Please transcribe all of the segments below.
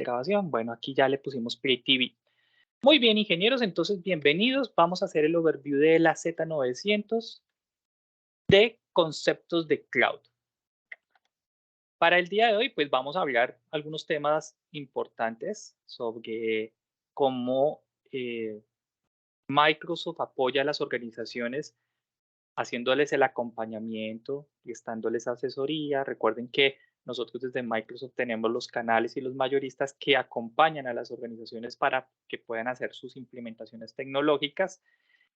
grabación. Bueno, aquí ya le pusimos Play TV. Muy bien, ingenieros, entonces bienvenidos. Vamos a hacer el overview de la Z900 de conceptos de cloud. Para el día de hoy, pues vamos a hablar algunos temas importantes sobre cómo Microsoft apoya a las organizaciones haciéndoles el acompañamiento y estándoles asesoría. Recuerden que nosotros desde Microsoft tenemos los canales y los mayoristas que acompañan a las organizaciones para que puedan hacer sus implementaciones tecnológicas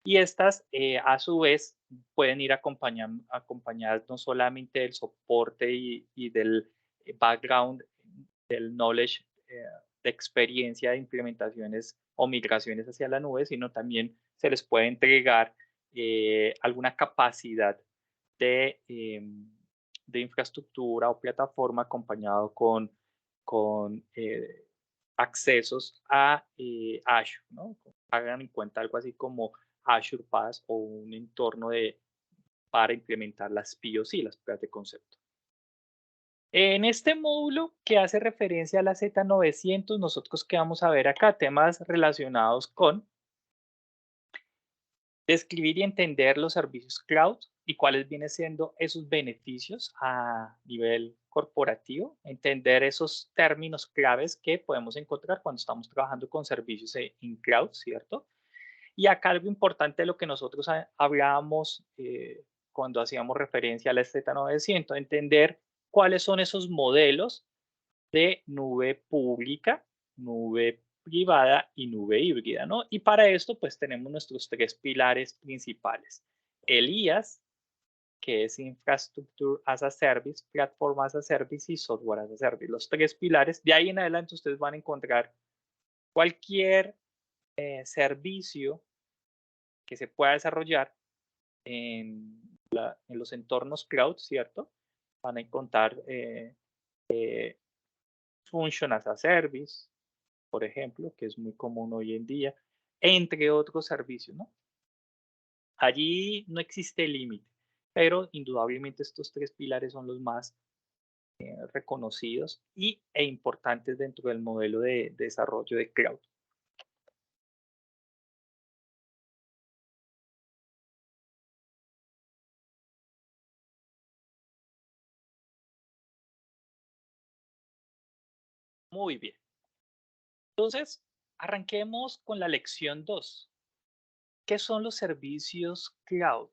y estas a su vez pueden ir acompañadas no solamente del soporte y del background, del knowledge, de experiencia de implementaciones o migraciones hacia la nube, sino también se les puede entregar alguna capacidad de infraestructura o plataforma acompañado con accesos a Azure, ¿no? Hagan en cuenta algo así como Azure PaaS o un entorno para implementar las POC, las pruebas de concepto. En este módulo que hace referencia a la Z900, nosotros que vamos a ver acá, temas relacionados con describir y entender los servicios cloud y cuáles vienen siendo esos beneficios a nivel corporativo, entender esos términos claves que podemos encontrar cuando estamos trabajando con servicios en cloud, ¿cierto? Y acá algo importante de lo que nosotros hablábamos cuando hacíamos referencia a la Z900, entender cuáles son esos modelos de nube pública, nube privada y nube híbrida, ¿no? Y para esto, pues tenemos nuestros tres pilares principales. El IaaS, que es Infrastructure as a Service, Platform as a Service y Software as a Service. Los tres pilares. De ahí en adelante ustedes van a encontrar cualquier servicio que se pueda desarrollar en los entornos cloud, ¿cierto? Van a encontrar Function as a Service, por ejemplo, que es muy común hoy en día, entre otros servicios, ¿no? Allí no existe límite, pero indudablemente estos tres pilares son los más reconocidos e importantes dentro del modelo de desarrollo de cloud. Muy bien. Entonces, arranquemos con la lección 2. ¿Qué son los servicios cloud?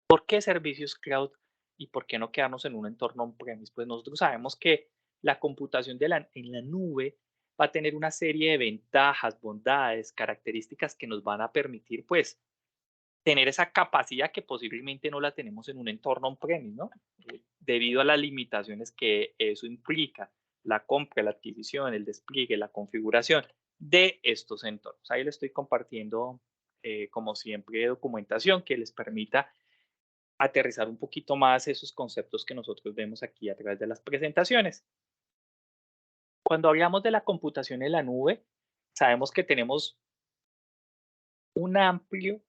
¿Por qué servicios cloud y por qué no quedarnos en un entorno on-premise? Pues nosotros sabemos que la computación en la nube va a tener una serie de ventajas, bondades, características que nos van a permitir, pues, tener esa capacidad que posiblemente no la tenemos en un entorno on-premise, ¿no? Debido a las limitaciones que eso implica, la compra, la adquisición, el despliegue, la configuración de estos entornos. Ahí les estoy compartiendo, como siempre, documentación que les permita aterrizar un poquito más esos conceptos que nosotros vemos aquí a través de las presentaciones. Cuando hablamos de la computación en la nube, sabemos que tenemos un amplio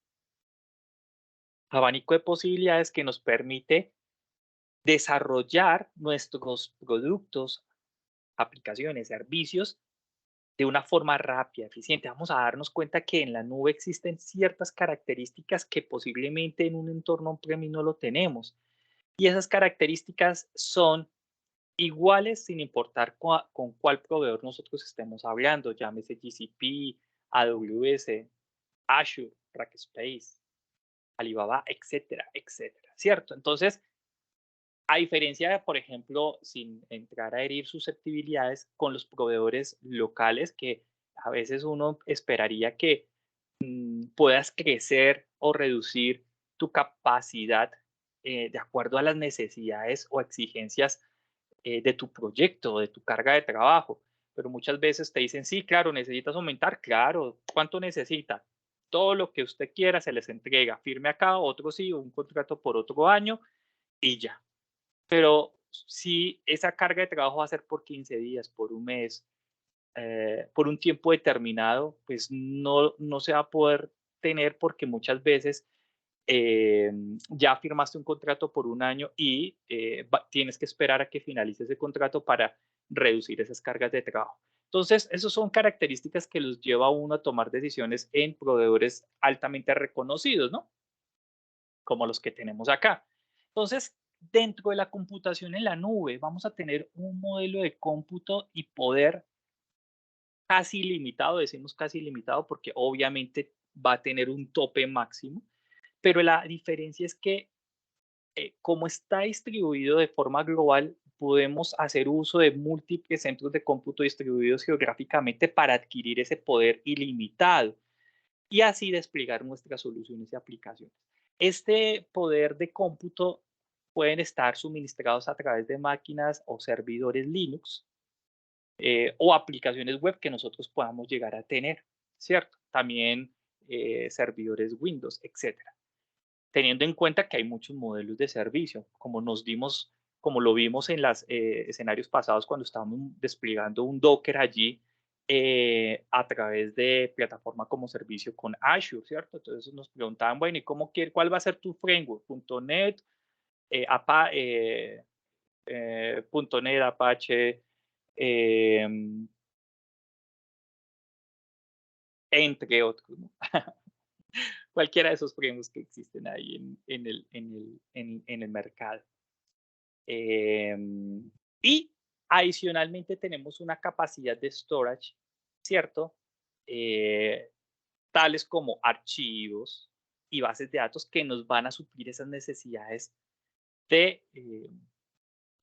abanico de posibilidades que nos permite desarrollar nuestros productos, aplicaciones, servicios de una forma rápida, eficiente. Vamos a darnos cuenta que en la nube existen ciertas características que posiblemente en un entorno on-premise no lo tenemos. Y esas características son iguales sin importar con cuál proveedor nosotros estemos hablando, llámese GCP, AWS, Azure, Rackspace, Alibaba, etcétera, etcétera, ¿cierto? Entonces, a diferencia de, por ejemplo, sin entrar a herir susceptibilidades con los proveedores locales, que a veces uno esperaría que puedas crecer o reducir tu capacidad de acuerdo a las necesidades o exigencias de tu proyecto, de tu carga de trabajo. Pero muchas veces te dicen, sí, claro, necesitas aumentar, claro, ¿cuánto necesita? Todo lo que usted quiera se les entrega, firme acá, otro sí, un contrato por otro año y ya. Pero si esa carga de trabajo va a ser por 15 días, por un mes, por un tiempo determinado, pues no se va a poder tener porque muchas veces ya firmaste un contrato por un año y tienes que esperar a que finalice ese contrato para reducir esas cargas de trabajo. Entonces, esas son características que los lleva a uno a tomar decisiones en proveedores altamente reconocidos, ¿no? Como los que tenemos acá. Entonces, dentro de la computación en la nube, vamos a tener un modelo de cómputo y poder casi ilimitado, decimos casi ilimitado porque obviamente va a tener un tope máximo, pero la diferencia es que como está distribuido de forma global, podemos hacer uso de múltiples centros de cómputo distribuidos geográficamente para adquirir ese poder ilimitado y así desplegar nuestras soluciones y aplicaciones. Este poder de cómputo pueden estar suministrados a través de máquinas o servidores Linux o aplicaciones web que nosotros podamos llegar a tener, ¿cierto? También servidores Windows, etcétera. Teniendo en cuenta que hay muchos modelos de servicio, como lo vimos en los escenarios pasados cuando estábamos desplegando un Docker allí a través de plataforma como servicio con Azure, ¿cierto? Entonces nos preguntaban, bueno, ¿y cuál va a ser tu framework? .NET, .NET, Apache, em, entre otros, ¿no? Cualquiera de esos frameworks que existen ahí en el mercado. Y adicionalmente tenemos una capacidad de storage, ¿cierto? Eh, Tales como archivos y bases de datos que nos van a suplir esas necesidades de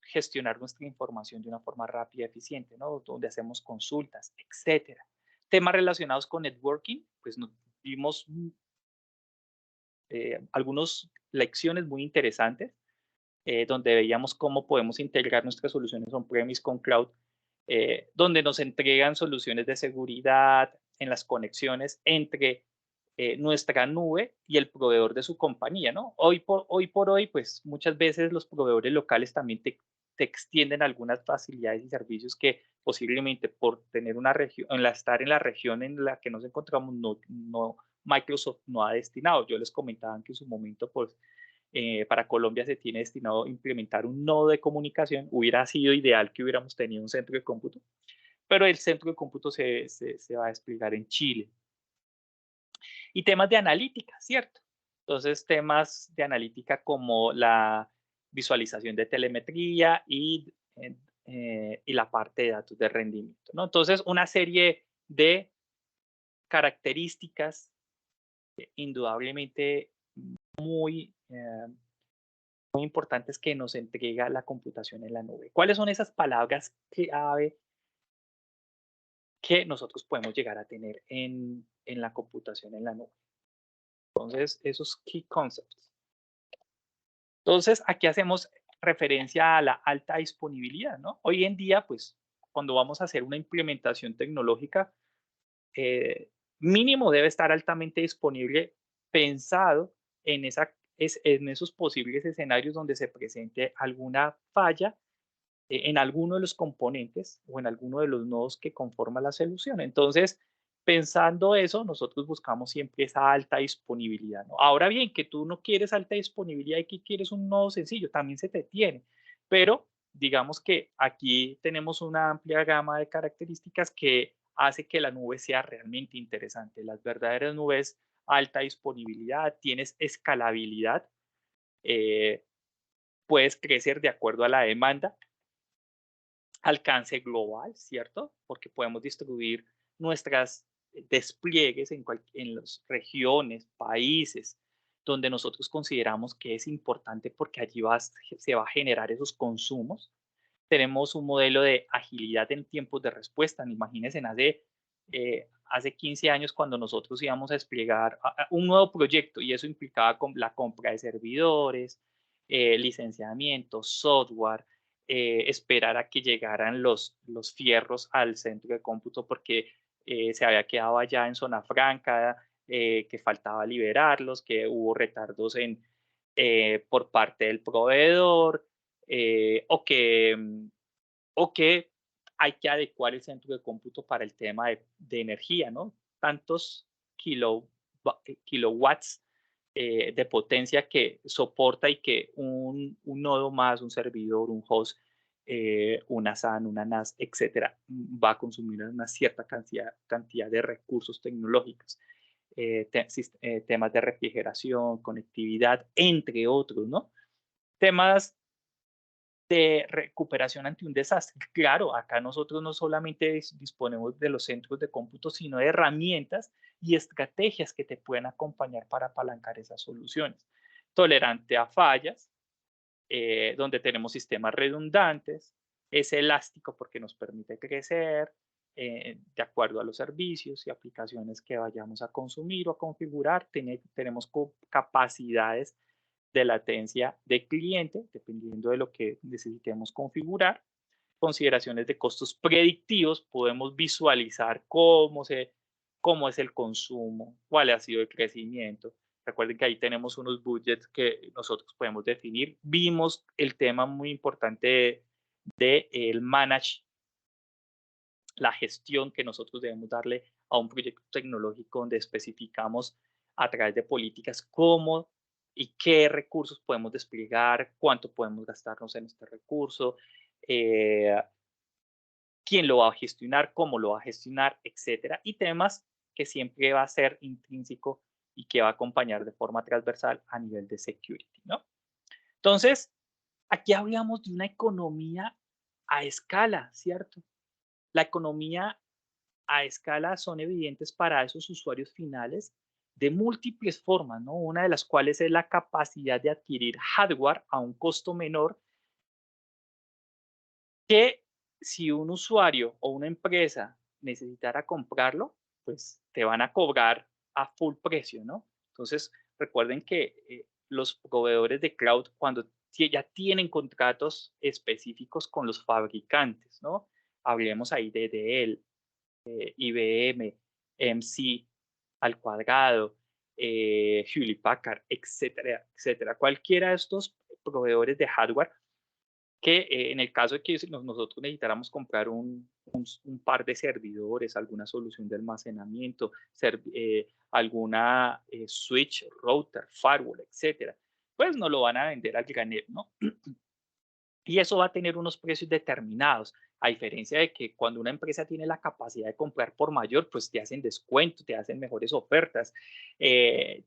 gestionar nuestra información de una forma rápida y eficiente, ¿no? Donde hacemos consultas, etcétera. Temas relacionados con networking, pues nos vimos algunas lecciones muy interesantes donde veíamos cómo podemos integrar nuestras soluciones on-premise con cloud, donde nos entregan soluciones de seguridad en las conexiones entre nuestra nube y el proveedor de su compañía, ¿no? Hoy por hoy, pues muchas veces los proveedores locales también te extienden algunas facilidades y servicios que posiblemente por tener una región, estar en la región en la que nos encontramos, Microsoft no ha destinado. Yo les comentaba que en su momento, pues, para Colombia se tiene destinado a implementar un nodo de comunicación. Hubiera sido ideal que hubiéramos tenido un centro de cómputo, pero el centro de cómputo se va a desplegar en Chile. Y temas de analítica, ¿cierto? Entonces, temas de analítica como la visualización de telemetría y la parte de datos de rendimiento, ¿no? Entonces, una serie de características indudablemente muy, muy importantes que nos entrega la computación en la nube. ¿Cuáles son esas palabras clave que nosotros podemos llegar a tener en la computación en la nube? Entonces, esos key concepts. Entonces, aquí hacemos referencia a la alta disponibilidad, ¿no? Hoy en día, pues, cuando vamos a hacer una implementación tecnológica, mínimo debe estar altamente disponible, pensado en esos posibles escenarios donde se presente alguna falla en alguno de los componentes o en alguno de los nodos que conforman la solución. Entonces, pensando eso, nosotros buscamos siempre esa alta disponibilidad, ¿no? Ahora bien, que tú no quieres alta disponibilidad y que quieres un nodo sencillo, también se te tiene, pero digamos que aquí tenemos una amplia gama de características que hace que la nube sea realmente interesante. Las verdaderas nubes, alta disponibilidad, tienes escalabilidad, eh, puedes crecer de acuerdo a la demanda, alcance global, ¿cierto? Porque podemos distribuir nuestras despliegues en las regiones, países, donde nosotros consideramos que es importante porque allí se va a generar esos consumos. Tenemos un modelo de agilidad en tiempos de respuesta. Imagínense, hace 15 años cuando nosotros íbamos a desplegar un nuevo proyecto y eso implicaba la compra de servidores, licenciamiento, software, esperar a que llegaran los fierros al centro de cómputo porque se había quedado allá en zona franca, que faltaba liberarlos, que hubo retardos por parte del proveedor, o que hay que adecuar el centro de cómputo para el tema de energía, ¿no? Tantos kilowatts de potencia que soporta y que un nodo más, un servidor, un host, una SAN, una NAS, etcétera, va a consumir una cierta cantidad de recursos tecnológicos, temas de refrigeración, conectividad, entre otros, ¿no? Temas de recuperación ante un desastre. Claro, acá nosotros no solamente disponemos de los centros de cómputo, sino de herramientas y estrategias que te pueden acompañar para apalancar esas soluciones. Tolerante a fallas, donde tenemos sistemas redundantes, es elástico porque nos permite crecer de acuerdo a los servicios y aplicaciones que vayamos a consumir o a configurar. Tenemos capacidades de latencia de cliente, dependiendo de lo que necesitemos configurar. Consideraciones de costos predictivos, podemos visualizar cómo es el consumo, cuál ha sido el crecimiento. Recuerden que ahí tenemos unos budgets que nosotros podemos definir. Vimos el tema muy importante de el manage, la gestión que nosotros debemos darle a un proyecto tecnológico donde especificamos a través de políticas cómo y qué recursos podemos desplegar, cuánto podemos gastarnos en este recurso, eh, quién lo va a gestionar, cómo lo va a gestionar, etcétera, y temas que siempre va a ser intrínseco y que va a acompañar de forma transversal a nivel de security, ¿no? Entonces, aquí hablamos de una economía a escala, ¿cierto? La economía a escala son evidentes para esos usuarios finales de múltiples formas, ¿no? Una de las cuales es la capacidad de adquirir hardware a un costo menor que si un usuario o una empresa necesitara comprarlo, pues te van a cobrar a full precio, ¿no? Entonces, recuerden que los proveedores de cloud, cuando ya tienen contratos específicos con los fabricantes, ¿no? Hablemos ahí de Dell, IBM, MC al cuadrado, Hewlett Packard, etcétera, etcétera. Cualquiera de estos proveedores de hardware que en el caso de que nosotros necesitáramos comprar un par de servidores, alguna solución de almacenamiento, alguna switch, router, firewall, etcétera, pues no lo van a vender al granel, ¿no? Y eso va a tener unos precios determinados, a diferencia de que cuando una empresa tiene la capacidad de comprar por mayor, pues te hacen descuento, te hacen mejores ofertas,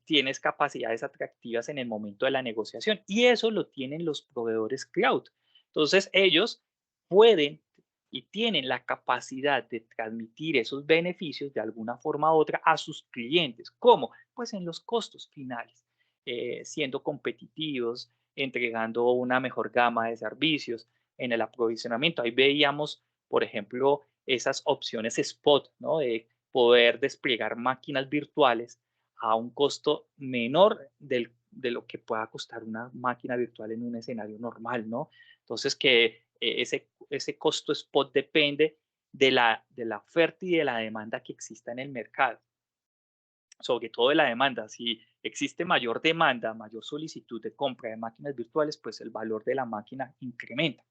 tienes capacidades atractivas en el momento de la negociación y eso lo tienen los proveedores cloud. Entonces ellos pueden y tienen la capacidad de transmitir esos beneficios de alguna forma u otra a sus clientes. ¿Cómo? Pues en los costos finales, siendo competitivos, entregando una mejor gama de servicios en el aprovisionamiento. Ahí veíamos, por ejemplo, esas opciones spot, ¿no? De poder desplegar máquinas virtuales a un costo menor de lo que pueda costar una máquina virtual en un escenario normal, ¿no? Entonces, que ese costo spot depende de la oferta y de la demanda que exista en el mercado, sobre todo de la demanda. Si existe mayor demanda, mayor solicitud de compra de máquinas virtuales, pues el valor de la máquina incrementa.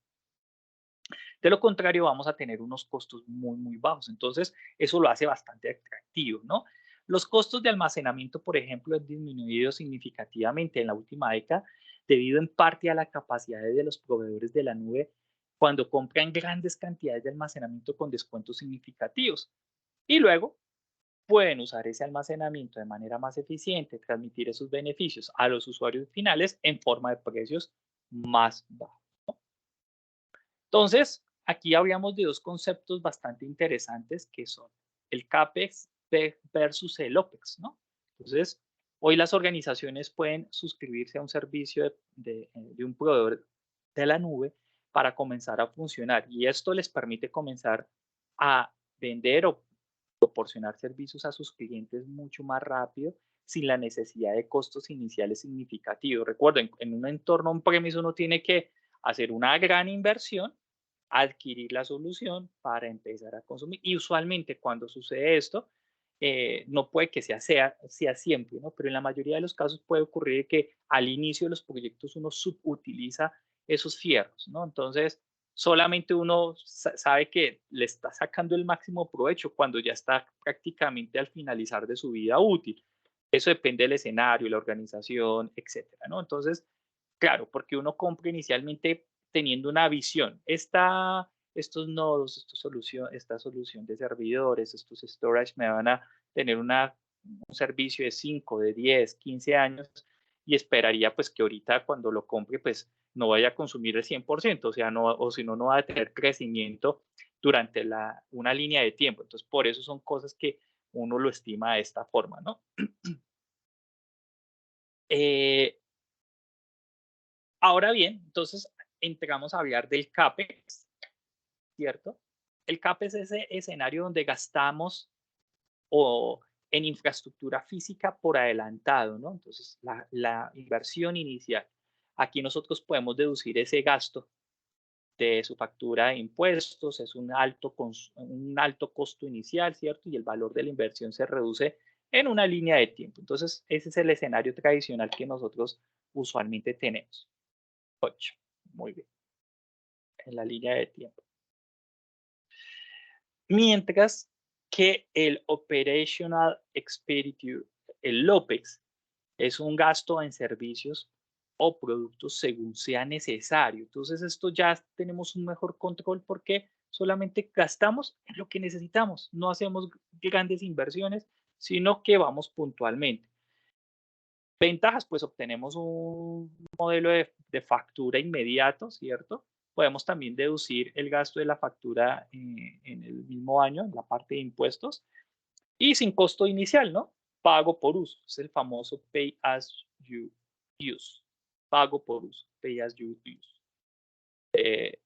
De lo contrario, vamos a tener unos costos muy, muy bajos. Entonces, eso lo hace bastante atractivo, ¿no? Los costos de almacenamiento, por ejemplo, han disminuido significativamente en la última década debido en parte a la capacidad de los proveedores de la nube cuando compran grandes cantidades de almacenamiento con descuentos significativos. Y luego pueden usar ese almacenamiento de manera más eficiente, transmitir esos beneficios a los usuarios finales en forma de precios más bajos. Entonces, aquí hablamos de dos conceptos bastante interesantes que son el CAPEX versus el OPEX, ¿no? Entonces, hoy las organizaciones pueden suscribirse a un servicio de un proveedor de la nube para comenzar a funcionar y esto les permite comenzar a vender o proporcionar servicios a sus clientes mucho más rápido sin la necesidad de costos iniciales significativos. Recuerden, en un entorno on-premise uno tiene que hacer una gran inversión, adquirir la solución para empezar a consumir. Y usualmente cuando sucede esto, no puede que sea siempre, ¿no? Pero en la mayoría de los casos puede ocurrir que al inicio de los proyectos uno subutiliza esos fierros, ¿no? Entonces, solamente uno sabe que le está sacando el máximo provecho cuando ya está prácticamente al finalizar de su vida útil. Eso depende del escenario, la organización, etcétera, ¿no? Entonces, claro, porque uno compra inicialmente teniendo una visión. Estos nodos, esta solución de servidores, estos storage me van a tener un servicio de 5, de 10, 15 años y esperaría pues que ahorita cuando lo compre pues no vaya a consumir el 100%, o sea, no, o si no, no va a tener crecimiento durante una línea de tiempo. Entonces, por eso son cosas que uno lo estima de esta forma, ¿no? Eh, Ahora bien, entonces entramos a hablar del CAPEX, ¿cierto? El CAPEX es ese escenario donde gastamos o en infraestructura física por adelantado, ¿no? Entonces, la inversión inicial. Aquí nosotros podemos deducir ese gasto de su factura de impuestos, es un alto costo inicial, ¿cierto? Y el valor de la inversión se reduce en una línea de tiempo. Entonces, ese es el escenario tradicional que nosotros usualmente tenemos. 8. Muy bien, en la línea de tiempo. Mientras que el Operational Expenditure, el OPEX, es un gasto en servicios o productos según sea necesario. Entonces, esto ya tenemos un mejor control porque solamente gastamos lo que necesitamos, no hacemos grandes inversiones, sino que vamos puntualmente. Ventajas, pues obtenemos un modelo de factura inmediato, ¿cierto? Podemos también deducir el gasto de la factura en el mismo año, en la parte de impuestos, y sin costo inicial, ¿no? Pago por uso, es el famoso pay as you use, pago por uso, pay as you use.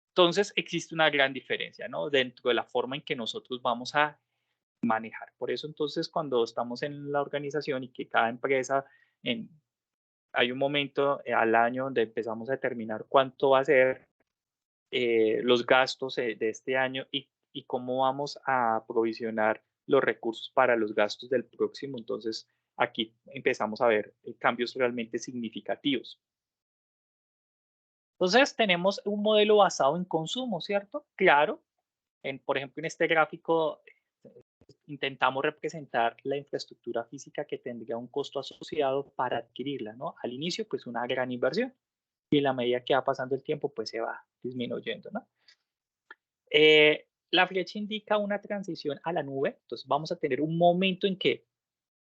Entonces, existe una gran diferencia, ¿no? Dentro de la forma en que nosotros vamos a manejar. Por eso, entonces, cuando estamos en la organización y que cada empresa en, hay un momento al año donde empezamos a determinar cuánto va a ser los gastos de este año y cómo vamos a provisionar los recursos para los gastos del próximo. Entonces, aquí empezamos a ver cambios realmente significativos. Entonces, tenemos un modelo basado en consumo, ¿cierto? Claro. Por ejemplo, en este gráfico intentamos representar la infraestructura física que tendría un costo asociado para adquirirla, ¿no? Al inicio, pues una gran inversión y en la medida que va pasando el tiempo, pues se va disminuyendo, ¿no? La flecha indica una transición a la nube, entonces vamos a tener un momento en que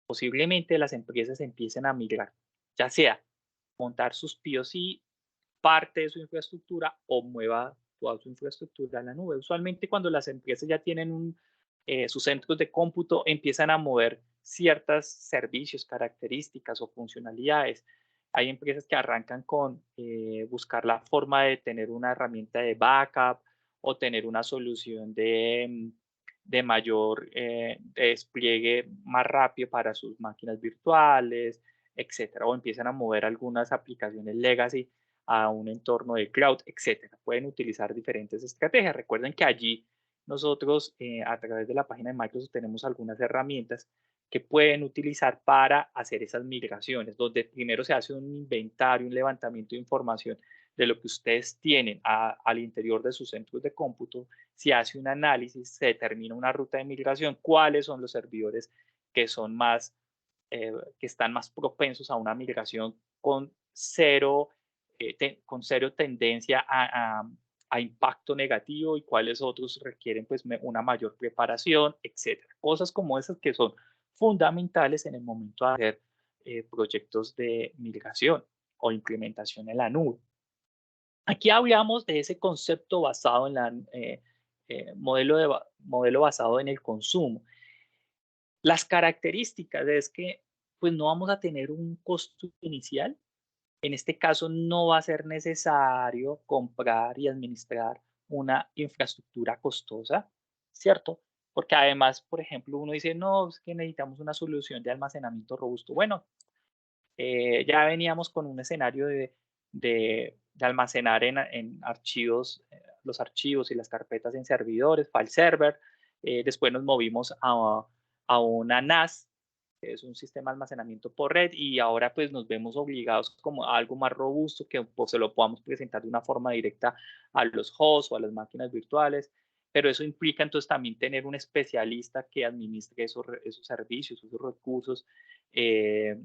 posiblemente las empresas empiecen a migrar, ya sea montar sus POC, parte de su infraestructura o mueva toda su infraestructura a la nube. Usualmente cuando las empresas ya tienen sus centros de cómputo, empiezan a mover ciertos servicios, características o funcionalidades. Hay empresas que arrancan con buscar la forma de tener una herramienta de backup o tener una solución de mayor despliegue más rápido para sus máquinas virtuales, etcétera, o empiezan a mover algunas aplicaciones legacy a un entorno de cloud, etcétera. Pueden utilizar diferentes estrategias. Recuerden que allí nosotros a través de la página de Microsoft tenemos algunas herramientas que pueden utilizar para hacer esas migraciones, donde primero se hace un inventario, un levantamiento de información de lo que ustedes tienen al interior de sus centros de cómputo, se hace un análisis, se determina una ruta de migración, cuáles son los servidores que son más, que están más propensos a una migración con cero tendencia a impacto negativo y cuáles otros requieren pues una mayor preparación, etcétera. Cosas como esas que son fundamentales en el momento de hacer proyectos de migración o implementación en la nube. Aquí hablamos de ese concepto basado en la modelo basado en el consumo. Las características es que pues no vamos a tener un costo inicial. En este caso no va a ser necesario comprar y administrar una infraestructura costosa, ¿cierto? Porque además, por ejemplo, uno dice, no, es que necesitamos una solución de almacenamiento robusto. Bueno, ya veníamos con un escenario de almacenar en archivos, los archivos y las carpetas en servidores, file server. Después nos movimos a una NAS, que es un sistema de almacenamiento por red, y ahora pues nos vemos obligados como a algo más robusto que pues, se lo podamos presentar de una forma directa a los hosts o a las máquinas virtuales. pero eso implica entonces también tener un especialista que administre esos servicios, esos recursos, eh,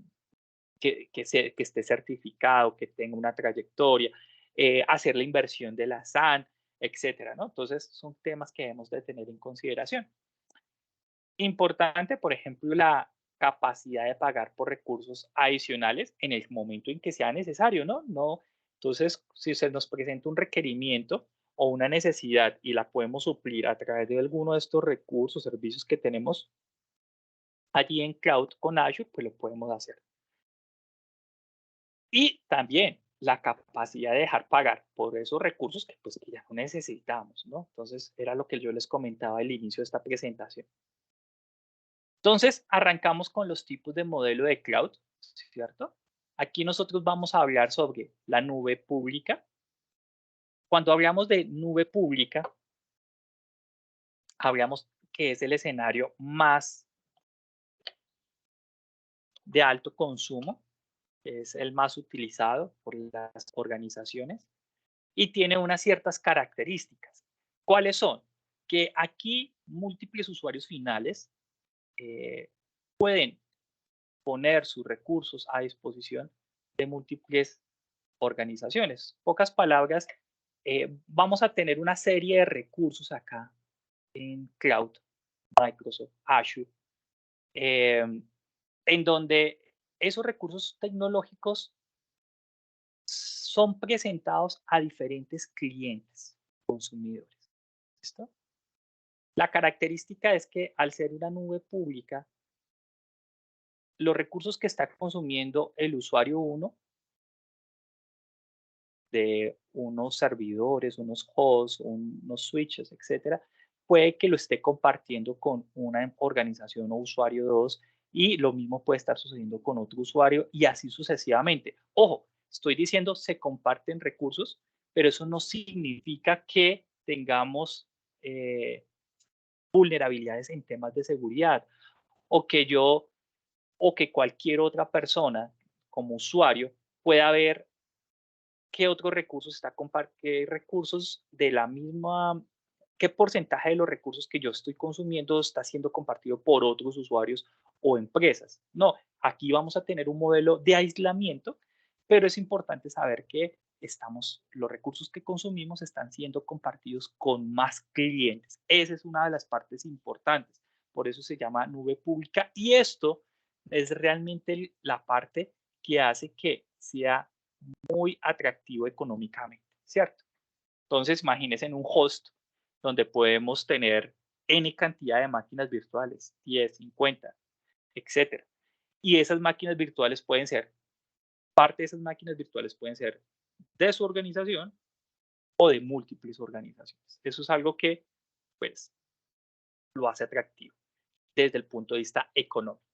que esté certificado, que tenga una trayectoria, hacer la inversión de la SAN, etcétera, ¿no? Entonces, son temas que debemos de tener en consideración. Importante, por ejemplo, la capacidad de pagar por recursos adicionales en el momento en que sea necesario, ¿no? No, entonces, si se nos presenta un requerimiento o una necesidad y la podemos suplir a través de alguno de estos recursos, servicios que tenemos allí en cloud con Azure, pues lo podemos hacer. Y también la capacidad de dejar pagar por esos recursos que, pues, que ya no necesitamos, ¿no? Entonces, era lo que yo les comentaba al inicio de esta presentación. Entonces, arrancamos con los tipos de modelo de cloud, ¿cierto? Aquí nosotros vamos a hablar sobre la nube pública. Cuando hablamos de nube pública, hablamos que es el escenario más de alto consumo, es el más utilizado por las organizaciones y tiene unas ciertas características. ¿Cuáles son? Que aquí múltiples usuarios finales eh, pueden poner sus recursos a disposición de múltiples organizaciones. Pocas palabras, vamos a tener una serie de recursos acá en Cloud, Microsoft, Azure, en donde esos recursos tecnológicos son presentados a diferentes clientes, consumidores. ¿Listo? La característica es que al ser una nube pública, los recursos que está consumiendo el usuario 1 de unos servidores, unos hosts, unos switches, etcétera, puede que lo esté compartiendo con una organización o usuario 2 y lo mismo puede estar sucediendo con otro usuario y así sucesivamente. Ojo, estoy diciendo se comparten recursos, pero eso no significa que tengamos vulnerabilidades en temas de seguridad o que yo o que cualquier otra persona como usuario pueda ver qué otros recursos está qué recursos de la misma, qué porcentaje de los recursos que yo estoy consumiendo está siendo compartido por otros usuarios o empresas. No, aquí vamos a tener un modelo de aislamiento, pero es importante saber que los recursos que consumimos están siendo compartidos con más clientes. Esa es una de las partes importantes. Por eso se llama nube pública y esto es realmente la parte que hace que sea muy atractivo económicamente, ¿cierto? Entonces, imagínense en un host donde podemos tener N cantidad de máquinas virtuales, 10, 50, etcétera. Y esas máquinas virtuales pueden ser, parte de esas máquinas virtuales pueden ser de su organización o de múltiples organizaciones. Eso es algo que, pues, lo hace atractivo desde el punto de vista económico.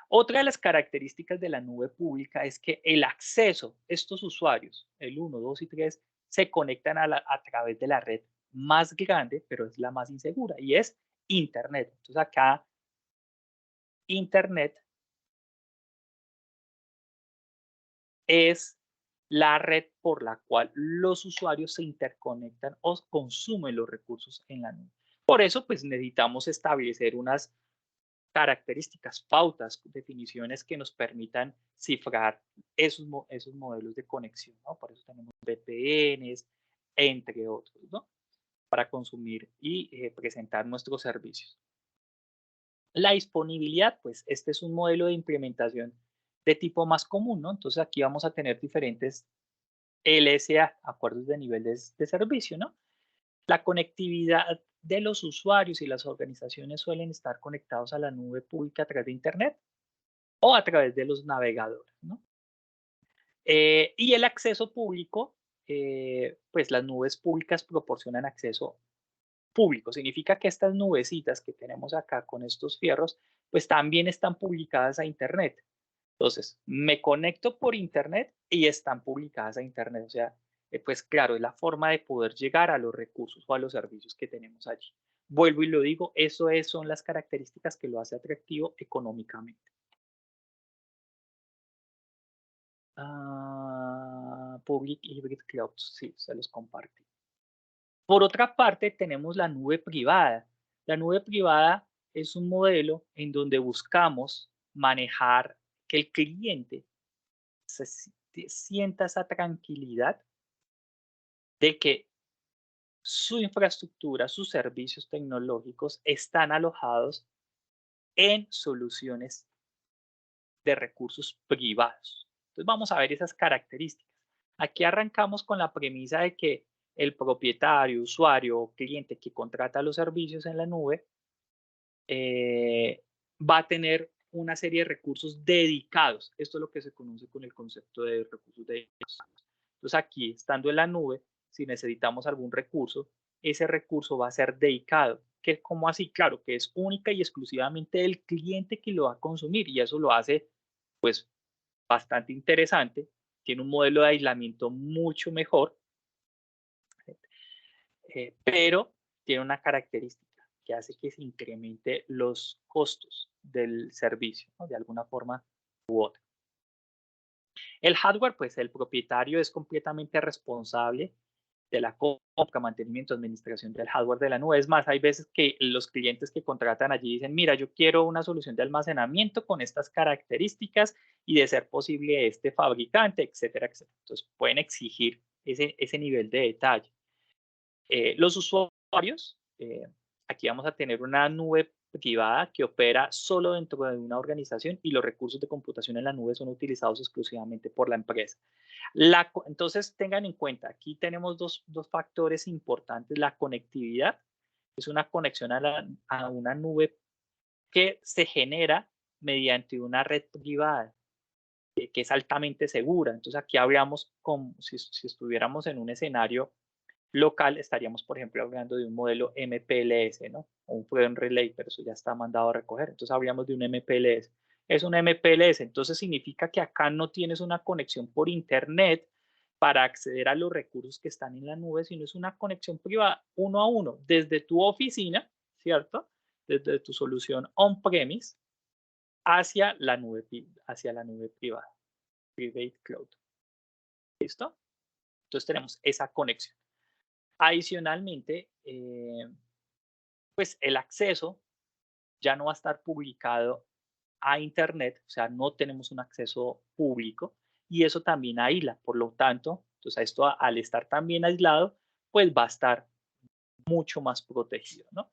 Otra de las características de la nube pública es que el acceso, estos usuarios, el 1, 2 y 3, se conectan a través de la red más grande, pero es la más insegura, y es Internet. Entonces acá, Internet es la red por la cual los usuarios se interconectan o consumen los recursos en la nube. Por eso, pues necesitamos establecer unas características, pautas, definiciones que nos permitan cifrar esos modelos de conexión, ¿no? Por eso tenemos VPNs, entre otros, ¿no? Para consumir y presentar nuestros servicios. La disponibilidad, pues este es un modelo de implementación de tipo más común, ¿no? Entonces aquí vamos a tener diferentes LSA, acuerdos de nivel de servicio, ¿no? La conectividad de los usuarios y las organizaciones suelen estar conectados a la nube pública a través de Internet o a través de los navegadores, ¿no? Y el acceso público, pues las nubes públicas proporcionan acceso público. Significa que estas nubecitas que tenemos acá con estos fierros, pues también están publicadas a Internet. Entonces, me conecto por Internet y están publicadas a Internet. O sea, pues claro, es la forma de poder llegar a los recursos o a los servicios que tenemos allí. Vuelvo y lo digo, son las características que lo hace atractivo económicamente. Public Hybrid Cloud, sí, se los compartí. Por otra parte, tenemos la nube privada. La nube privada es un modelo en donde buscamos manejar que el cliente sienta esa tranquilidad de que su infraestructura, sus servicios tecnológicos están alojados en soluciones de recursos privados. Entonces vamos a ver esas características. Aquí arrancamos con la premisa de que el propietario, usuario o cliente que contrata los servicios en la nube va a tener una serie de recursos dedicados. Esto es lo que se conoce con el concepto de recursos dedicados. Entonces aquí, estando en la nube, si necesitamos algún recurso, ese recurso va a ser dedicado. ¿Qué, cómo así? Claro, que es única y exclusivamente del cliente que lo va a consumir y eso lo hace pues bastante interesante. Tiene un modelo de aislamiento mucho mejor, pero tiene una característica que hace que se incremente los costos del servicio, ¿no? De alguna forma u otra. El hardware, pues el propietario es completamente responsable de la compra, mantenimiento, administración del hardware de la nube. Es más, hay veces que los clientes que contratan allí dicen, mira, yo quiero una solución de almacenamiento con estas características y de ser posible este fabricante, etcétera, etcétera. Entonces pueden exigir ese nivel de detalle. Los usuarios, aquí vamos a tener una nube privada que opera solo dentro de una organización y los recursos de computación en la nube son utilizados exclusivamente por la empresa. Entonces tengan en cuenta, aquí tenemos dos factores importantes. La conectividad es una conexión a una nube que se genera mediante una red privada que es altamente segura. Entonces aquí hablamos como si estuviéramos en un escenario local, estaríamos, por ejemplo, hablando de un modelo MPLS, ¿no? O un Front Relay, pero eso ya está mandado a recoger. Entonces habríamos de un MPLS. Es un MPLS, entonces significa que acá no tienes una conexión por internet para acceder a los recursos que están en la nube, sino es una conexión privada uno a uno, desde tu oficina, ¿cierto? Desde tu solución on-premise hacia la nube privada, private cloud. ¿Listo? Entonces tenemos esa conexión. Adicionalmente, pues el acceso ya no va a estar publicado a Internet, o sea, no tenemos un acceso público y eso también aísla. Por lo tanto, entonces esto al estar también aislado, pues va a estar mucho más protegido, ¿no?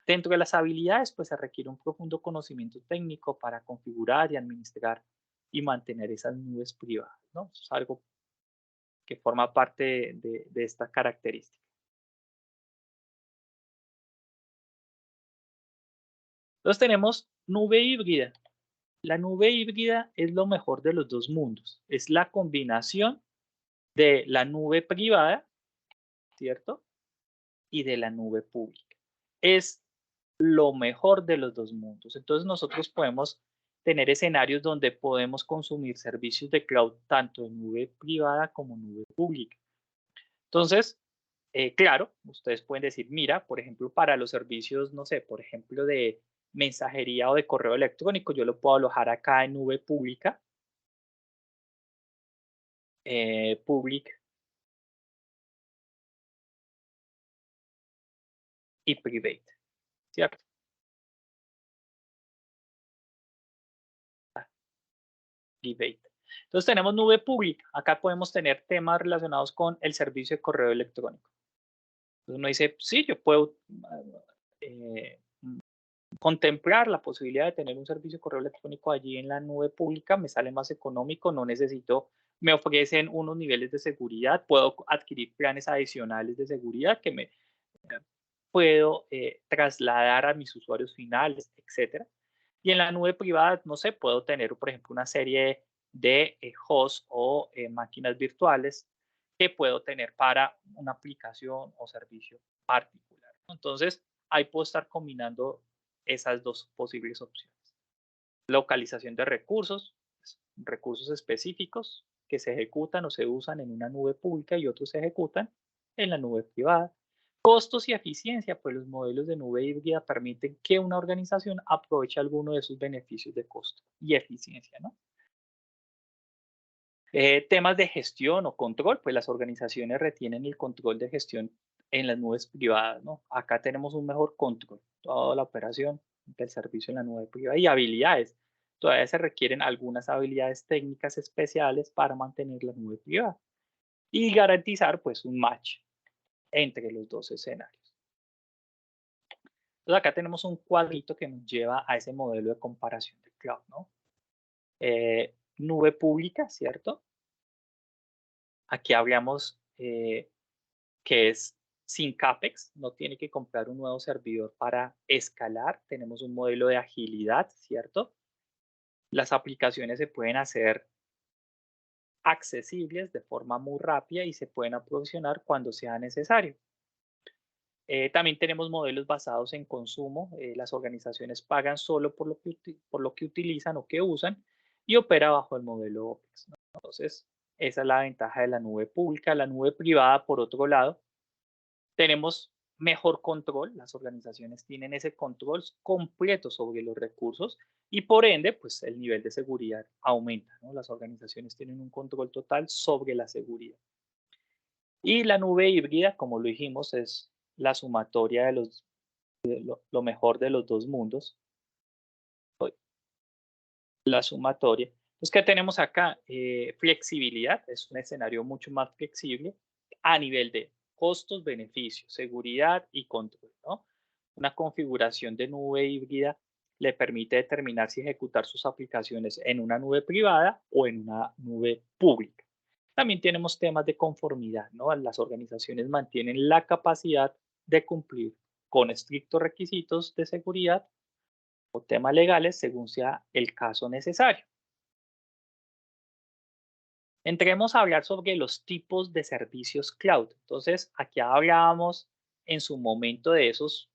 Dentro de las habilidades, pues se requiere un profundo conocimiento técnico para configurar y administrar y mantener esas nubes privadas, ¿no? Eso es algo que forma parte de esta característica. Entonces tenemos nube híbrida. La nube híbrida es lo mejor de los dos mundos. Es la combinación de la nube privada, ¿cierto? Y de la nube pública. Es lo mejor de los dos mundos. Entonces nosotros podemos tener escenarios donde podemos consumir servicios de cloud tanto en nube privada como nube pública. Entonces, claro, ustedes pueden decir, mira, por ejemplo, para los servicios, no sé, por ejemplo, de mensajería o de correo electrónico, yo lo puedo alojar acá en nube pública, public y private, ¿cierto? Ah, private. Entonces tenemos nube pública. Acá podemos tener temas relacionados con el servicio de correo electrónico. Entonces uno dice, sí, yo puedo eh, contemplar la posibilidad de tener un servicio de correo electrónico allí en la nube pública, me sale más económico, no necesito, me ofrecen unos niveles de seguridad, puedo adquirir planes adicionales de seguridad que me puedo trasladar a mis usuarios finales, etcétera. Y en la nube privada, no sé, puedo tener, por ejemplo, una serie de hosts o máquinas virtuales que puedo tener para una aplicación o servicio particular. Entonces, ahí puedo estar combinando esas dos posibles opciones. Localización de recursos, pues, recursos específicos que se ejecutan o se usan en una nube pública y otros se ejecutan en la nube privada. Costos y eficiencia, pues los modelos de nube híbrida permiten que una organización aproveche alguno de sus beneficios de costo y eficiencia, ¿no? Temas de gestión o control, pues las organizaciones retienen el control de gestión en las nubes privadas, ¿no? Acá tenemos un mejor control, toda la operación del servicio en la nube privada y habilidades. Todavía se requieren algunas habilidades técnicas especiales para mantener la nube privada y garantizar pues un match entre los dos escenarios. Entonces acá tenemos un cuadrito que nos lleva a ese modelo de comparación de cloud, ¿no? Nube pública, ¿cierto? Aquí hablamos que es sin CAPEX, no tiene que comprar un nuevo servidor para escalar. Tenemos un modelo de agilidad, ¿cierto? Las aplicaciones se pueden hacer accesibles de forma muy rápida y se pueden aprovisionar cuando sea necesario. También tenemos modelos basados en consumo. Las organizaciones pagan solo por lo que utilizan o que usan y opera bajo el modelo OPEX, ¿no? Entonces, esa es la ventaja de la nube pública. La nube privada, por otro lado, tenemos mejor control. Las organizaciones tienen ese control completo sobre los recursos y por ende, pues el nivel de seguridad aumenta, ¿no? Las organizaciones tienen un control total sobre la seguridad. Y la nube híbrida, como lo dijimos, es la sumatoria de lo mejor de los dos mundos, la sumatoria. Entonces, ¿qué tenemos acá? Flexibilidad, es un escenario mucho más flexible a nivel de costos, beneficios, seguridad y control, ¿no? Una configuración de nube híbrida le permite determinar si ejecutar sus aplicaciones en una nube privada o en una nube pública. También tenemos temas de conformidad, ¿no? Las organizaciones mantienen la capacidad de cumplir con estrictos requisitos de seguridad o temas legales según sea el caso necesario. Entremos a hablar sobre los tipos de servicios cloud. Entonces, aquí hablábamos en su momento de esos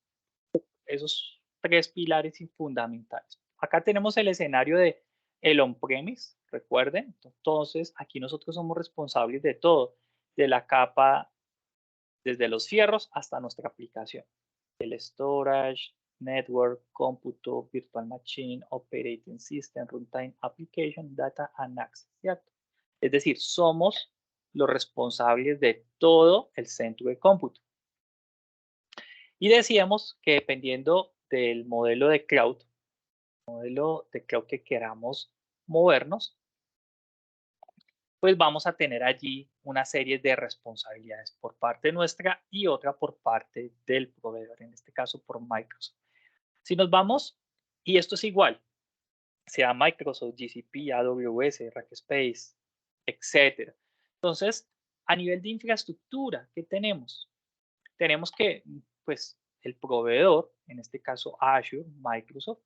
tres pilares fundamentales. Acá tenemos el escenario de el on-premise, recuerden. Entonces, aquí nosotros somos responsables de todo, de la capa, desde los fierros hasta nuestra aplicación. El storage, network, cómputo, virtual machine, operating system, runtime application, data and access, ¿cierto? Es decir, somos los responsables de todo el centro de cómputo. Y decíamos que dependiendo del modelo de cloud que queramos movernos, pues vamos a tener allí una serie de responsabilidades por parte nuestra y otra por parte del proveedor, en este caso por Microsoft. Si nos vamos, y esto es igual, sea Microsoft, GCP, AWS, Rackspace, etcétera. Entonces, a nivel de infraestructura, ¿qué tenemos? Tenemos que, pues, el proveedor, en este caso Azure, Microsoft,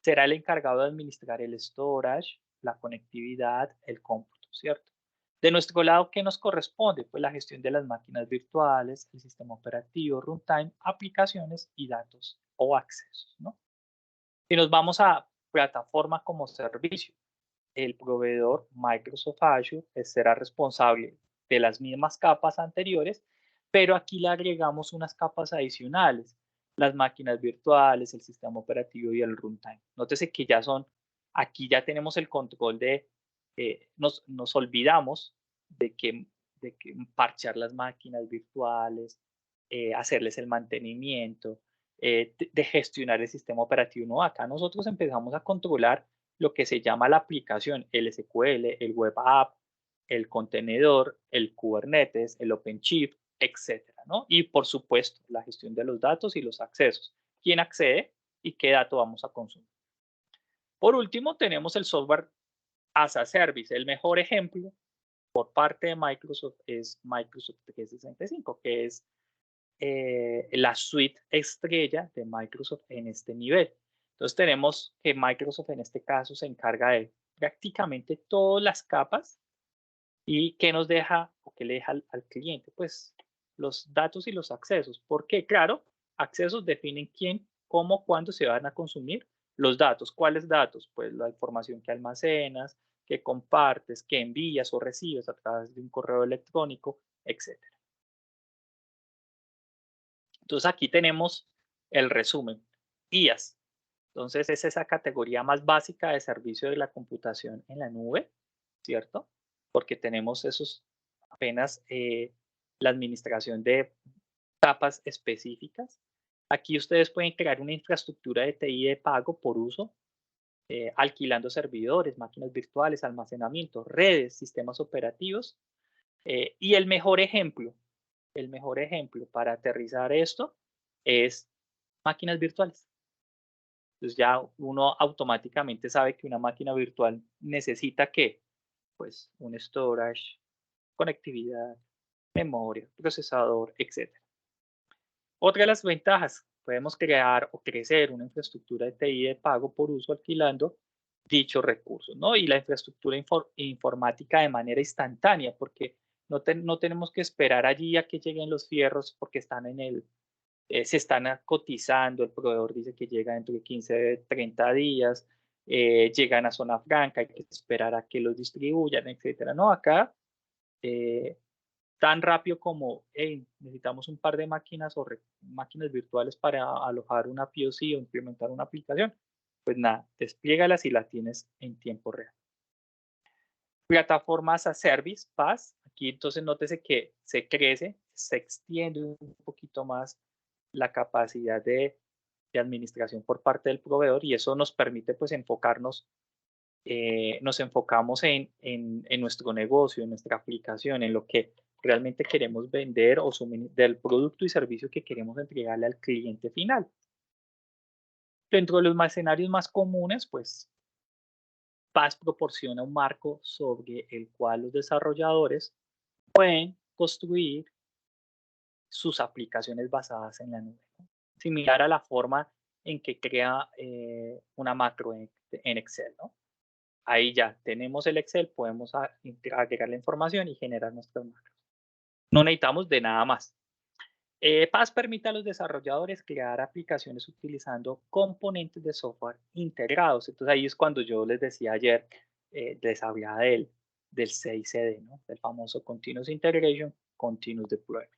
será el encargado de administrar el storage, la conectividad, el cómputo, ¿cierto? De nuestro lado, ¿qué nos corresponde? Pues la gestión de las máquinas virtuales, el sistema operativo, runtime, aplicaciones y datos o accesos, ¿no? Si nos vamos a plataforma como servicio, el proveedor Microsoft Azure será responsable de las mismas capas anteriores, pero aquí le agregamos unas capas adicionales, las máquinas virtuales, el sistema operativo y el runtime. Nótese que aquí ya tenemos el control nos olvidamos de que parchar las máquinas virtuales, hacerles el mantenimiento, de gestionar el sistema operativo. No, acá nosotros empezamos a controlar lo que se llama la aplicación, el SQL, el web app, el contenedor, el Kubernetes, el OpenShift, etcétera, ¿no? Y por supuesto, la gestión de los datos y los accesos. ¿Quién accede y qué dato vamos a consumir? Por último, tenemos el software as a service. El mejor ejemplo por parte de Microsoft es Microsoft 365, que es la suite estrella de Microsoft en este nivel. Entonces tenemos que Microsoft en este caso se encarga de prácticamente todas las capas y qué nos deja o qué le deja al cliente, pues los datos y los accesos. Porque claro, accesos definen quién, cómo, cuándo se van a consumir los datos. ¿Cuáles datos? Pues la información que almacenas, que compartes, que envías o recibes a través de un correo electrónico, etc. Entonces aquí tenemos el resumen. IaaS. Entonces es esa categoría más básica de servicio de la computación en la nube, ¿cierto? Porque tenemos apenas la administración de etapas específicas. Aquí ustedes pueden crear una infraestructura de TI de pago por uso, alquilando servidores, máquinas virtuales, almacenamiento, redes, sistemas operativos. Y el mejor ejemplo para aterrizar esto es máquinas virtuales. Entonces ya uno automáticamente sabe que una máquina virtual necesita ¿qué? Pues un storage, conectividad, memoria, procesador, etc. Otra de las ventajas, podemos crear o crecer una infraestructura de TI de pago por uso alquilando dichos recursos, ¿no? Y la infraestructura informática de manera instantánea, porque no tenemos que esperar allí a que lleguen los fierros porque están se están cotizando, el proveedor dice que llega dentro de 15, 30 días, llegan a zona franca, hay que esperar a que los distribuyan, etcétera. No, acá tan rápido como hey, necesitamos un par de máquinas o máquinas virtuales para alojar una POC o implementar una aplicación, pues nada, despliégalas y las tienes en tiempo real. Plataformas as a service, PaaS, aquí entonces nótese que se crece, se extiende un poquito más la capacidad de administración por parte del proveedor y eso nos permite pues enfocarnos, nos enfocamos en nuestro negocio, en nuestra aplicación, en lo que realmente queremos vender o del producto y servicio que queremos entregarle al cliente final. Dentro de los escenarios más comunes, pues PaaS proporciona un marco sobre el cual los desarrolladores pueden construir sus aplicaciones basadas en la nube, ¿no? Similar a la forma en que crea una macro en Excel, ¿no? Ahí ya tenemos el Excel, podemos agregar la información y generar nuestras macros. No necesitamos de nada más. PaaS permite a los desarrolladores crear aplicaciones utilizando componentes de software integrados. Entonces ahí es cuando yo les decía ayer, les hablaba del CICD, ¿no? Del famoso Continuous Integration, Continuous Deployment.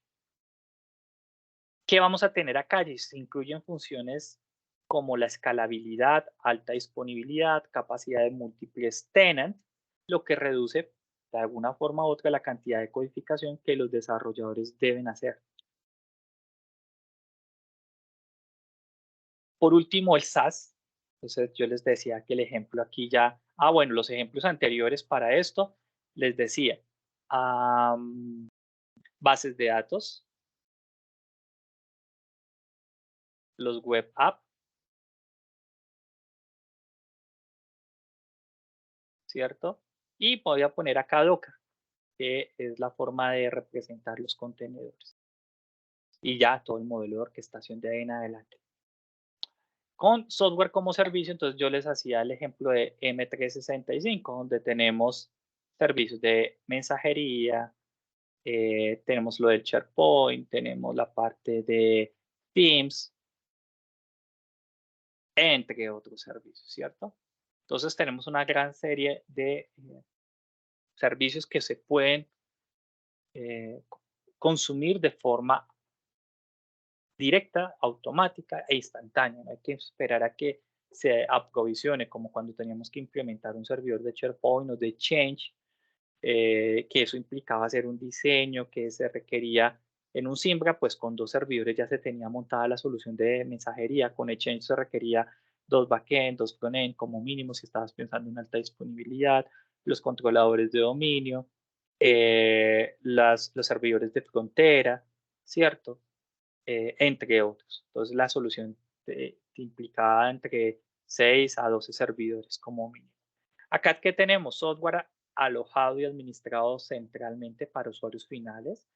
¿Qué vamos a tener acá? Se incluyen funciones como la escalabilidad, alta disponibilidad, capacidad de múltiples tenants, lo que reduce de alguna forma u otra la cantidad de codificación que los desarrolladores deben hacer. Por último, el SaaS. Entonces yo les decía que el ejemplo aquí ya, bueno, los ejemplos anteriores para esto, les decía, bases de datos, los web app, ¿cierto? Y voy a poner acá Docker, que es la forma de representar los contenedores. Y ya todo el modelo de orquestación de ahí en adelante. Con software como servicio, entonces yo les hacía el ejemplo de M365, donde tenemos servicios de mensajería, tenemos lo del SharePoint, tenemos la parte de Teams, entre otros servicios, ¿cierto? Entonces tenemos una gran serie de servicios que se pueden consumir de forma directa, automática e instantánea. No hay que esperar a que se aprovisione, como cuando teníamos que implementar un servidor de SharePoint o de Change, que eso implicaba hacer un diseño que se requería en un Simbra, pues con 2 servidores ya se tenía montada la solución de mensajería. Con Exchange se requería 2 backend, 2 frontend como mínimo si estabas pensando en alta disponibilidad, los controladores de dominio, los servidores de frontera, ¿cierto? Entre otros. Entonces la solución te implicaba entre 6 a 12 servidores como mínimo. Acá que tenemos software alojado y administrado centralmente para usuarios finales.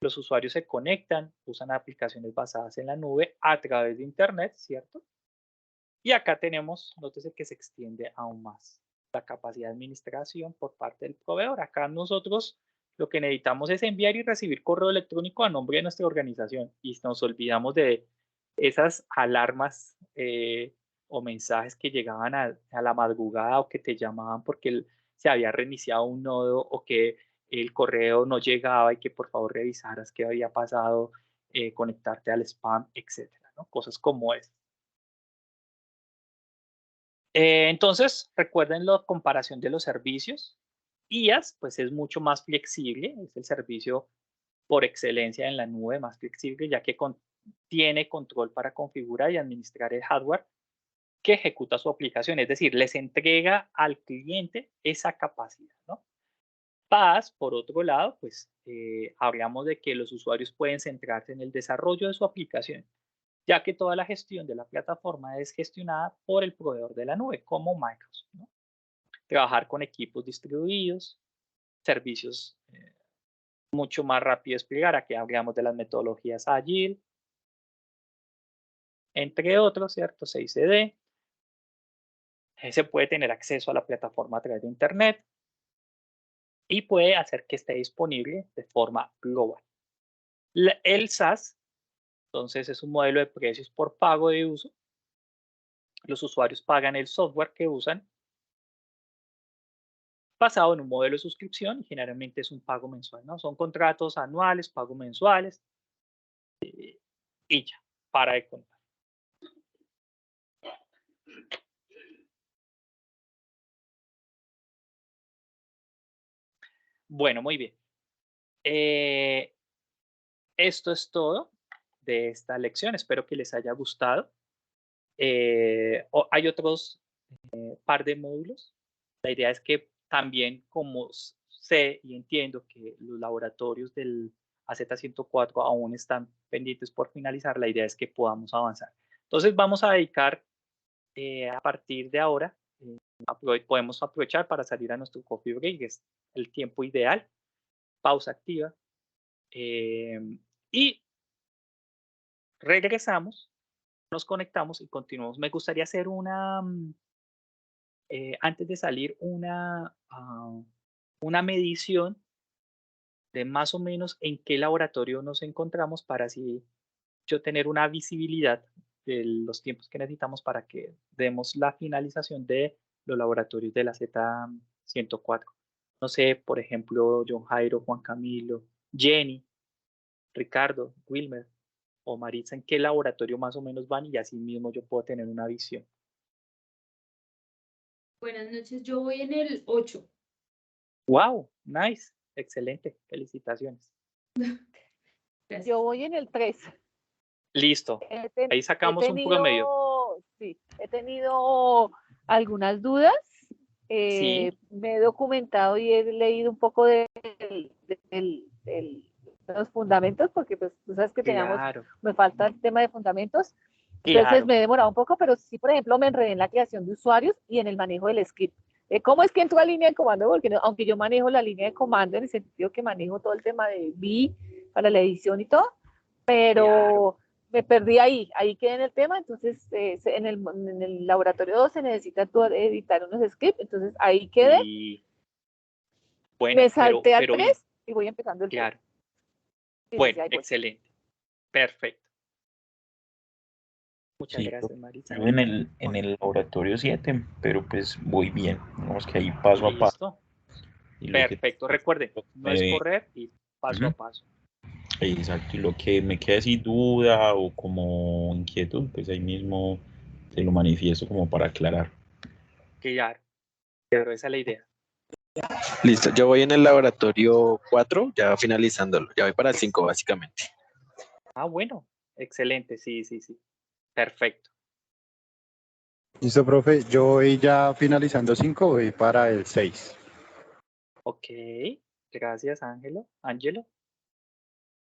Los usuarios se conectan, usan aplicaciones basadas en la nube a través de Internet, ¿cierto? Y acá tenemos, nótese que se extiende aún más la capacidad de administración por parte del proveedor. Acá nosotros lo que necesitamos es enviar y recibir correo electrónico a nombre de nuestra organización y nos olvidamos de esas alarmas o mensajes que llegaban a la madrugada o que te llamaban porque se había reiniciado un nodo o que el correo no llegaba y que por favor revisaras qué había pasado, conectarte al spam, etcétera, ¿no? Cosas como esas. Entonces, recuerden la comparación de los servicios. IaaS, pues es mucho más flexible, es el servicio por excelencia en la nube, más flexible, ya que tiene control para configurar y administrar el hardware que ejecuta su aplicación, es decir, les entrega al cliente esa capacidad, ¿no? PaaS, por otro lado, pues hablamos de que los usuarios pueden centrarse en el desarrollo de su aplicación, ya que toda la gestión de la plataforma es gestionada por el proveedor de la nube, como Microsoft, ¿no? Trabajar con equipos distribuidos, servicios mucho más rápido de desplegar. Aquí hablamos de las metodologías Agile, entre otros, ¿cierto? 6CD. Se puede tener acceso a la plataforma a través de Internet y puede hacer que esté disponible de forma global. El SaaS, entonces, es un modelo de precios por pago de uso. Los usuarios pagan el software que usan basado en un modelo de suscripción y generalmente es un pago mensual, ¿no? Son contratos anuales, pago mensuales y ya, para de contar. Bueno, muy bien. Esto es todo de esta lección. Espero que les haya gustado. Hay otros par de módulos. La idea es que también, como sé y entiendo que los laboratorios del AZ104 aún están pendientes por finalizar, la idea es que podamos avanzar. Entonces vamos a dedicar a partir de ahora, podemos aprovechar para salir a nuestro coffee break, que es el tiempo ideal, pausa activa, y regresamos, nos conectamos y continuamos. Me gustaría hacer antes de salir, una medición de más o menos en qué laboratorio nos encontramos para así yo tener una visibilidad de los tiempos que necesitamos para que demos la finalización de los laboratorios de la Z104. No sé, por ejemplo, John Jairo, Juan Camilo, Jenny, Ricardo, Wilmer o Maritza, ¿en qué laboratorio más o menos van? Y así mismo yo puedo tener una visión. Buenas noches, yo voy en el 8. ¡Wow! Nice. Excelente. Felicitaciones. Gracias. Yo voy en el 3. Listo. Ahí He sacamos un promedio. tenido algunas dudas. Sí, Me he documentado y he leído un poco de los fundamentos, porque pues tú sabes que claro, me falta el tema de fundamentos. Entonces claro. me he demorado un poco, pero sí, por ejemplo, me enredé en la creación de usuarios y en el manejo del script. ¿Cómo es que entro a línea de comando? Porque no, aunque yo manejo la línea de comando en el sentido que manejo todo el tema de VI para la edición y todo, Claro. pero me perdí ahí quedé en el tema. Entonces en el laboratorio 2 se necesita editar unos scripts, entonces ahí quedé, Y bueno, me salté al pero 3 y voy empezando el 2. claro. Sí, sí, Bueno, sí, ahí voy. excelente. Perfecto. Muchas Sí, gracias, Marisa. yo en el laboratorio 7, pero pues voy bien. Digamos que ahí paso a paso. Listo. Y lo que, Perfecto. Recuerden, no es correr y paso a paso. exacto, y lo que me quede así duda o como inquietud, pues ahí mismo se lo manifiesto como para aclarar. Claro. Pero esa es la idea. Listo, yo voy en el laboratorio 4, ya finalizándolo. Ya voy para el 5, básicamente. Ah, bueno. Excelente. Sí, sí, sí. Perfecto. Listo, profe. Yo voy ya finalizando 5, voy para el 6. Ok. Gracias, Ángelo.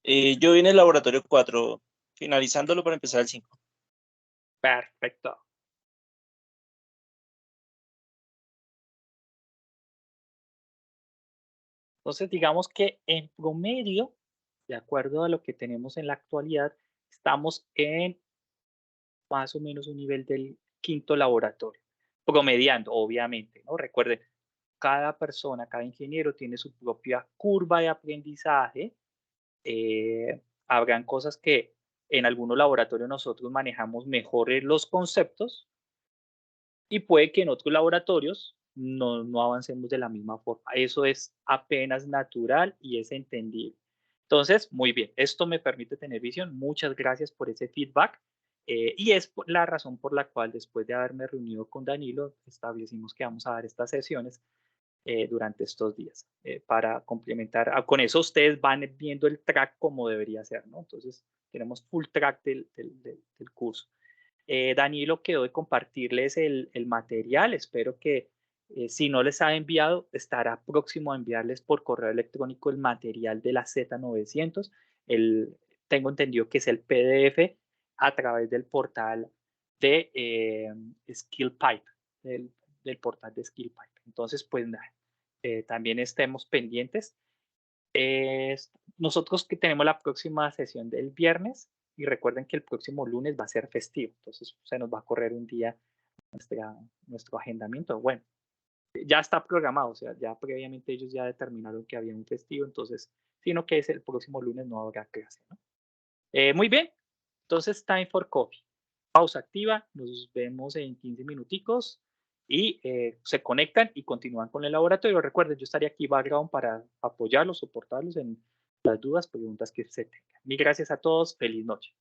Yo voy en el laboratorio 4, finalizándolo para empezar el 5. Perfecto. Entonces, digamos que en promedio, de acuerdo a lo que tenemos en la actualidad, estamos en más o menos un nivel del quinto laboratorio, promediando, obviamente, ¿no? Recuerden, cada persona, cada ingeniero tiene su propia curva de aprendizaje. Habrán cosas que en algunos laboratorios nosotros manejamos mejor los conceptos y puede que en otros laboratorios no avancemos de la misma forma. Eso es apenas natural y es entendible. Entonces, muy bien, esto me permite tener visión. Muchas gracias por ese feedback. Y es la razón por la cual después de haberme reunido con Danilo, establecimos que vamos a dar estas sesiones durante estos días para complementar. Con eso ustedes van viendo el track como debería ser, ¿no? Entonces tenemos full track del curso. Danilo quedó de compartirles el material. Espero que si no les ha enviado, estará próximo a enviarles por correo electrónico el material de la Z900. Tengo entendido que es el PDF a través del portal de SkillPipe, del portal de SkillPipe. Entonces, pues nada, también estemos pendientes. Nosotros que tenemos la próxima sesión del viernes, y recuerden que el próximo lunes va a ser festivo, entonces se nos va a correr un día nuestro agendamiento. Bueno, ya está programado, o sea, ya previamente ellos ya determinaron que había un festivo, entonces, sino que es el próximo lunes, no habrá clase, ¿no? Muy bien, entonces time for coffee. Pausa activa, nos vemos en 15 minuticos y se conectan y continúan con el laboratorio. Recuerden, yo estaría aquí background para apoyarlos, soportarlos en las dudas, preguntas que se tengan. Mil gracias a todos, feliz noche.